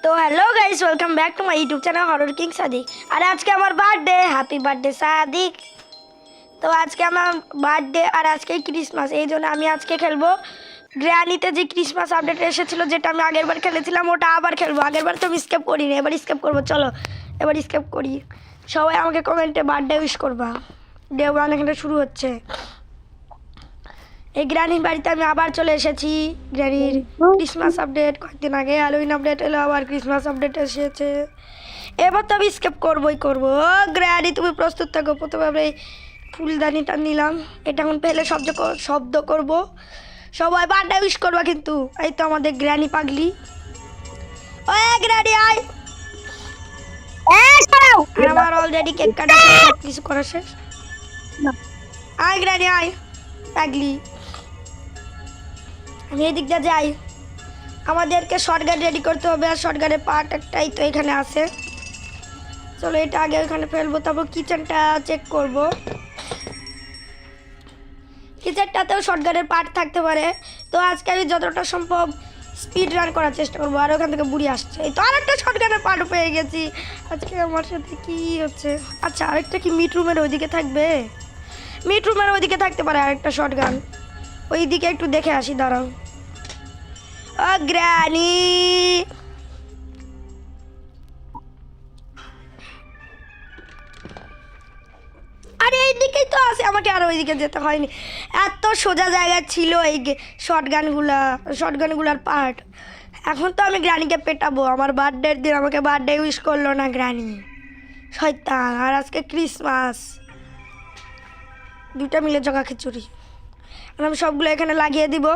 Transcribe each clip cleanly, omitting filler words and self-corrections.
তো hello guys, welcome back to my YouTube channel horror king Sadiq. আর আজকে আমার বার্থডে, হ্যাপি বার্থডে সাদিক। তো আজকে আমার বার্থডে আর আজকে ক্রিসমাস, এই জন্য আমি আজকে খেলবো গ্র্যানিতে যে ক্রিসমাস আপডেট এসেছিল, যেটা আমি আগের বার খেলেছিলাম ওটা আবার খেলবো। আগের বার তো আমি স্কেপ করিনি, এবার স্কেপ করবো। চলো এবার স্কেপ করি। সবাই আমাকে কমেন্টে বার্থডে উইশ করবা। ডে ওয়ান এখানে শুরু হচ্ছে। এই গ্র্যানির বাড়িতে আমি আবার চলে এসেছি। গ্র্যানির ক্রিসমাস আপডেট কয়েকদিন আগে হ্যালোউইন আপডেট এলো, আবার ক্রিসমাস আপডেট এসেছে। এবার তো আমি স্কেপ করবোই করবো। গ্র্যানি তুমি প্রস্তুত থাকো। প্রথমে ফুলদানিটা নিলাম, এটা এখন ফেলে শব্দ করব। সবাই বার্থডে উইশ করবা কিন্তু। এই তো আমাদের গ্র্যানি পাগলি। ও গ্র্যানি আয়। আমার অলরেডি কেক কাটা সব কিছু করা শেষ। আয় গ্র্যানি আয় পাগলি। আমি এদিক দিয়ে যাই। আমাদেরকে শর্টগান রেডি করতে হবে, আর শর্টগানের পার্ট একটাই তো এখানে আছে। চলো এটা আগে ওখানে ফেলবো, তারপর কিচেনটা চেক করব। কিচেনটাতেও শর্টগানের পার্ট থাকতে পারে। তো আজকে আমি যতটা সম্ভব স্পিড রান করার চেষ্টা করবো। আর ওখান থেকে বুড়ি আসছে। এই তো আরেকটা শর্টগানের পার্ট পেয়ে গেছি। আজকে আমার সাথে কি হচ্ছে? আচ্ছা, আরেকটা কি মিড রুমের ওইদিকে থাকবে? মিড রুমের ওইদিকে থাকতে পারে আরেকটা শর্টগান। ওইদিকে একটু দেখে আসি, দাঁড়াও। ও গ্র্যানি, আরে এইদিকেই তো আছে, আমাকে আর ওইদিকে যেতে হয়নি। এত সোজা জায়গায় ছিল এই শর্টগানগুলার পার্ট। এখন তো আমি গ্র্যানিকে পেটাবো। আমার বার্থডের দিন আমাকে বার্থডে উইশ করলো না গ্র্যানি, শয়তান। আর আজকে ক্রিসমাস, দুটা মিলে জগা খিচুড়ি। আর আমি সবগুলো এখানে লাগিয়ে দিব।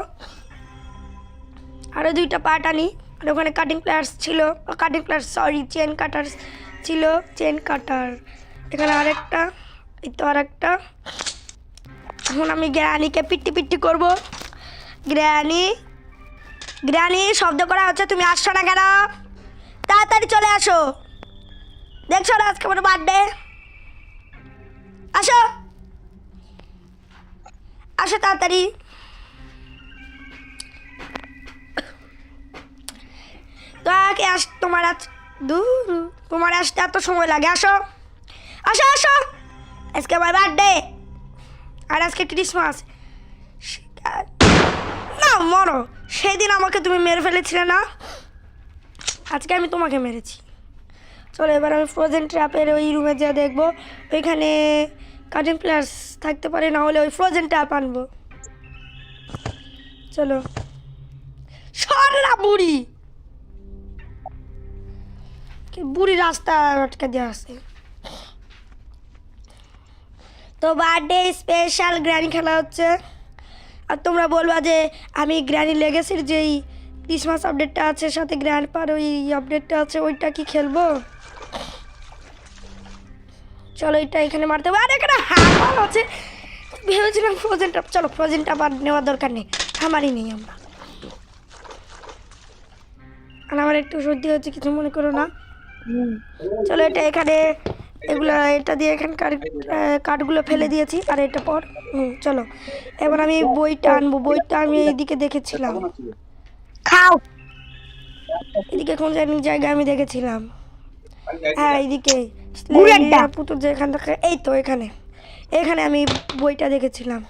আরও দুইটা পার্ট আনি। আর ওখানে চেন কাটার ছিল, চেন কাটার। এখানে আরেকটা, এই তো আরেকটা। এখন আমি গ্র্যানিকে পিট্টি করবো। গ্র্যানি শব্দ করা হচ্ছে, তুমি আসছো না কেন? তাড়াতাড়ি চলে আসো। দেখছো না আজকে আমার বার্থডে? আসো আসো তাড়াতাড়ি। তোমার আসতে এত সময় লাগে? আসো আসো আসো, আজকে আমার বার্থডে আর আজকে ক্রিসমাস। না মরো, সেদিন আমাকে তুমি মেরে ফেলেছিলে না, আজকে আমি তোমাকে মেরেছি। চলো এবার আমি ফ্রোজেন ট্র্যাপের ওই রুমে যা দেখবো, ওইখানে কাটিং প্লেয়ার্স থাকতে পারে, না হলে ওই ফ্রোজেন ট্র্যাপ আনবো। চলো সরলা বুড়ি, বুড়ি রাস্তা আটকে দিয়ে আসে। তো বার্থডে স্পেশাল গ্র্যানি খেলা হচ্ছে। আর তোমরা বলবা যে আমি গ্র্যানি লেগেসির যেই ক্রিসমাস আপডেটটা আছে, সাথে গ্র্যান্ডপার ওই আপডেটটা আছে, ওইটা কি খেলবো? চলো এটা এখানে মারতে হবে। আর এখানে হামার আছে, ভেবেছিলাম ফ্রোজেনটা। চলো ফ্রোজেনটা আবার নেওয়ার দরকার নেই, হামারই নেই আমরা। আর আমার একটু সর্দি হচ্ছে, কিছু মনে করো না। চলো এটা এখানে, এটা দিয়ে এখানকার কাঠগুলো ফেলে দিয়েছি। আর এটা পর চলো এবার আমি বইটা আনবো। বইটা আমি এইদিকে দেখেছিলাম, খাও। এদিকে কোন জায়গায় আমি দেখেছিলাম। হ্যাঁ এইদিকে পুতুল যে এখান থেকে, এই তো এখানে আমি বইটা দেখেছিলাম।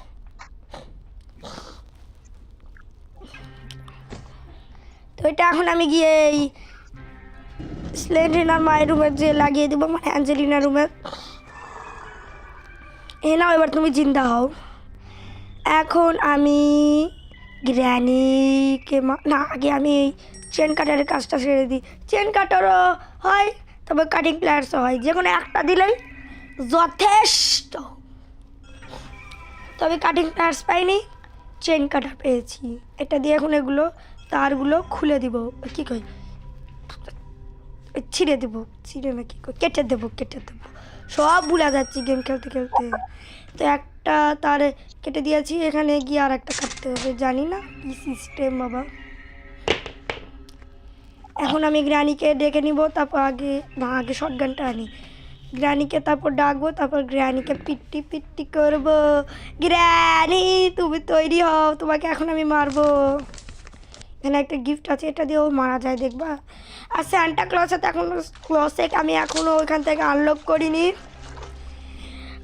তো এটা এখন আমি গিয়ে এই স্লেন্ড্রিনার মায়ের রুমে যে লাগিয়ে দেবো, মানে অ্যাঞ্জেলিনার রুমে। এ নাও এবার তুমি জিন্দা হও। এখন আমি গ্র্যানিকে না, আগে আমি এই চেন কাটারের কাজটা সেরে দিই। চেন কাটারও হয়, তবে কাটিং প্লেয়ার্সও হয়, যে কোনো একটা দিলেই যথেষ্ট। তবে কাটিং প্লেয়ার্স পাইনি, চেন কাটার পেয়েছি। এটা দিয়ে এখন এগুলো তারগুলো খুলে দিব, কী কই ছিঁড়ে দেবো, ছিঁড়ে না কী কই কেটে দেবো। সব ভুলে যাচ্ছি গেম খেলতে খেলতে। তো একটা তার কেটে দিয়েছি, এখানে গিয়ে আর একটা কাটতে হবে, জানি না কি সিস্টেম বাবা। এখন আমি গ্র্যানিকে ডেকে নিব, তারপর আগে শটগানটা আনি। গ্র্যানিকে তারপর ডাকবো, তারপর গ্র্যানিকে পিট্টি করবো। গ্র্যানি তুমি তৈরি হও, তোমাকে এখন আমি মারবো। এখানে একটা গিফট আছে, এটা দিয়েও মারা যায় দেখবা। আর স্যান্টা ক্লসে তো ক্লসে আমি এখনও ওইখান থেকে আনলক করিনি,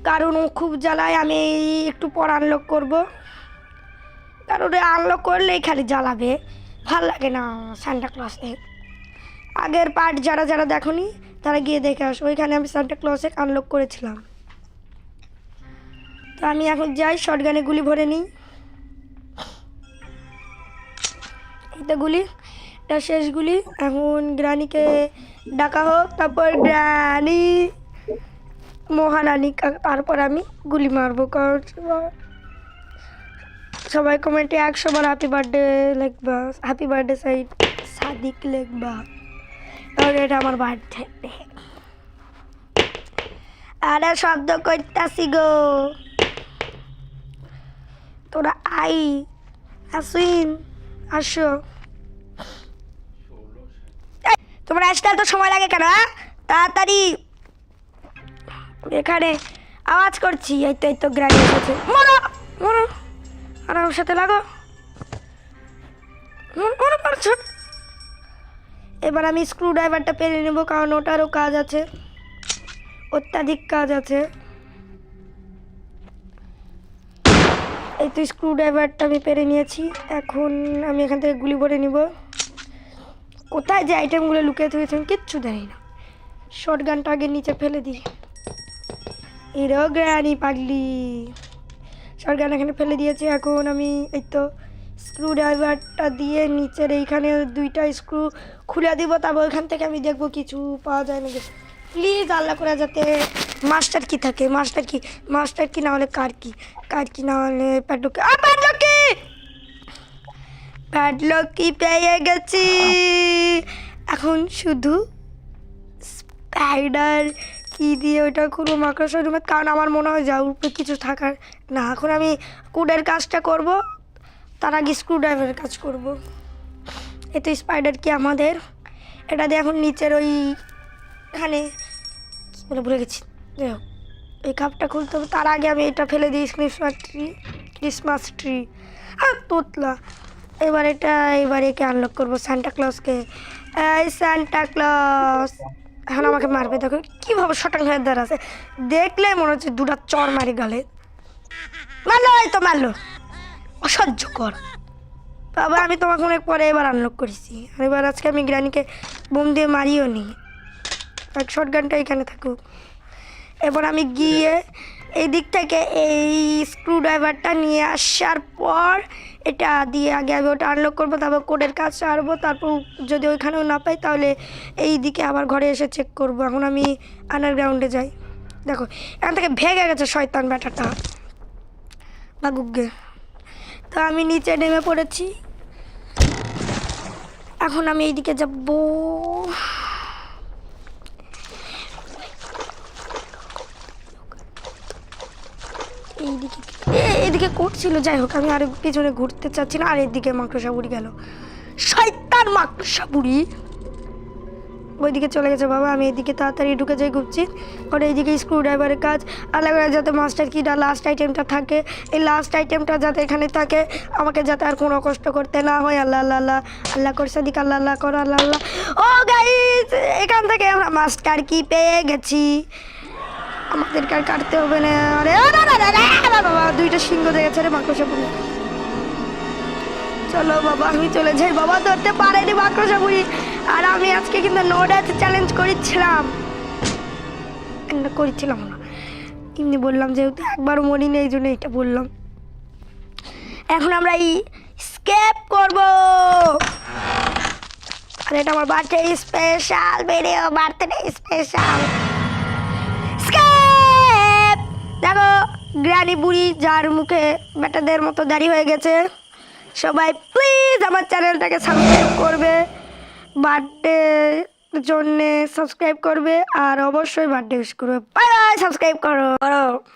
কারণ ও খুব জ্বালায়। আমি একটু পর আনলক করব, কারণ আনলক করলেই খালি জ্বালাবে, ভাল লাগে না স্যান্টা ক্লসে। আগের পার্ট যারা যারা দেখোনি তারা গিয়ে দেখে আসো, ওইখানে আমি স্যান্টা ক্লসে আনলক করেছিলাম। তো আমি এখন যাই শটগানে গুলি ভরে নিই। এটা গুলি, এটা শেষ গুলি। এখন গ্রানিকে ডাকা হোক, তারপর গ্রানি মহারানী, তারপর আমি গুলি মারবো। কারণ সবাই কমেন্টে 100 বার হ্যাপি বার্থডে লিখবা, হ্যাপি বার্থডে সাদিক লিখবা, তাহলে এটা আমার বার্থডে। আরে শব্দ করতেছি গো, তোরা আসুন আসো। তোমার আসতে এত সময় লাগে কেন? তাড়াতাড়ি, এখানে আওয়াজ করছি। এই তো গ্রানি এসেছে, মরো মরো, আর আমার সাথে লাগো, মরো মারছো। এবার আমি স্ক্রু ড্রাইভারটা পেরে নেবো, কারণ ওটারও কাজ আছে, অত্যাধিক কাজ আছে। এই তো স্ক্রু ড্রাইভারটা আমি পেরে নিয়েছি। এখন আমি এখান থেকে গুলি ভরে নিব। কোথায় যে আইটেমগুলো লুকিয়ে থুয়েছে আমি কিচ্ছু জানি না। শটগানটা আগে নিচে ফেলে দিই। এরো গ্রানি পাগলি, শটগান এখানে ফেলে দিয়েছি। এখন আমি এই তো স্ক্রু ড্রাইভারটা দিয়ে নিচের এইখানে 2টা স্ক্রু খুলে দিব, তারপর ওইখান থেকে আমি দেখবো কিছু পাওয়া যায় নাকি। প্লিজ আল্লাহ করে যাতে মাস্টার কি থাকে, মাস্টার কি না হলে কার কি না হলে প্যাডলক কি পেয়ে গেছি। এখন শুধু স্পাইডার কি দিয়ে ওইটা খুলবো মাকড়সার রুমে, কারণ আমার মনে হয় যা উপরে কিছু থাকার না। এখন আমি কোডের কাজটা করব, তার আগে স্ক্রু ড্রাইভারের কাজ করব। এই তো স্পাইডার কি আমাদের, এটা দিয়ে এখন নিচের ওইখানে কী বলে ভুলে গেছি, যাই হোক এই কাপটা খুলতে হবে। তার আগে আমি এটা ফেলে দিই, ক্রিসমাস ট্রি আর তোতলা। এবার একে আনলক করবো সান্টা ক্লজকে। এই সান্টা ক্লজ এখন আমাকে মারবে, দেখো কীভাবে শটাং হয়ে দাঁড়াচ্ছে, দেখলে মনে হচ্ছে 2টা চর মারি গালে। মারলো, এই তো মারলো, অসহ্য কর বাবা। আমি তোমাকে অনেক পরে এবার আনলক করেছি, আর এবার আজকে আমি গ্রানিকে বোম দিয়ে মারিও নি। এক শটগানটা এখানে থাকুক। এবার আমি গিয়ে এই দিক থেকে এই স্ক্রু ড্রাইভারটা নিয়ে আসার পর এটা দিয়ে আগে আমি ওটা আনলক করবো, তারপর কোডের কাজ সারবো। তারপর যদি ওইখানেও না পাই তাহলে এই দিকে আবার ঘরে এসে চেক করবো। এখন আমি আন্ডারগ্রাউন্ডে যাই। দেখো এখান থেকে ভেঙে গেছে শয়তান ব্যাটাটা, ভাগুগে। তো আমি নিচে নেমে পড়েছি। এখন আমি এইদিকে যাবো। এইদিকে করছিল, যাই হোক আমি আর পিছনে ঘুরতে চাচ্ছি না। আর এদিকে মাকড়সা বুড়ি গেল, শয়তান মাকড়সা বুড়ি ওইদিকে চলে গেছে বাবা। আমি এদিকে তাড়াতাড়ি ঢুকে যাই, ঘুরছি। ওটা এইদিকে স্ক্রু ড্রাইভারের কাজ আলাদা করে যাতে মাস্টার কিটা লাস্ট আইটেমটা থাকে, এই লাস্ট আইটেমটা যাতে এখানে থাকে, আমাকে যাতে আর কোনো কষ্ট করতে না হয়। আল্লাহ আল্লাহ আল্লাহ আল্লাহ করছে দিক, আল্লাহ আল্লাহ করো আল্লাহ আল্লাহ। ও গাইস, এখান থেকে আমরা মাস্টার কি পেয়ে গেছি, আমাদেরকে আর কাটতে হবে না। আরে বাবা 2টা সিংহ দেখেছে রে মাকড়সা বুড়ি। চলো বাবা আমি চলে যাই, বাবা ধরতে পারেনি মাকড়সা বুড়ি। আর আমি আজকে কিন্তু নো ডেথ চ্যালেঞ্জ করেছিলাম না, এমনি বললাম, যেহেতু একবার মরি নেই এই জন্য এটা বললাম। এখন আমরা স্কেপ করব, আর এটা আমার birthday special video, birthday special স্কেপ। দেখো গ্রানি বুড়ি যার মুখে বেটাদের মতো দাড়ি হয়ে গেছে। সবাই প্লিজ আমার চ্যানেলটাকে সাবস্ক্রাইব করবে, বার্থডে জন্যে সাবস্ক্রাইব করবে, আর অবশ্যই বার্থডে উইশ করবে। বাই বাই, সাবস্ক্রাইব করো।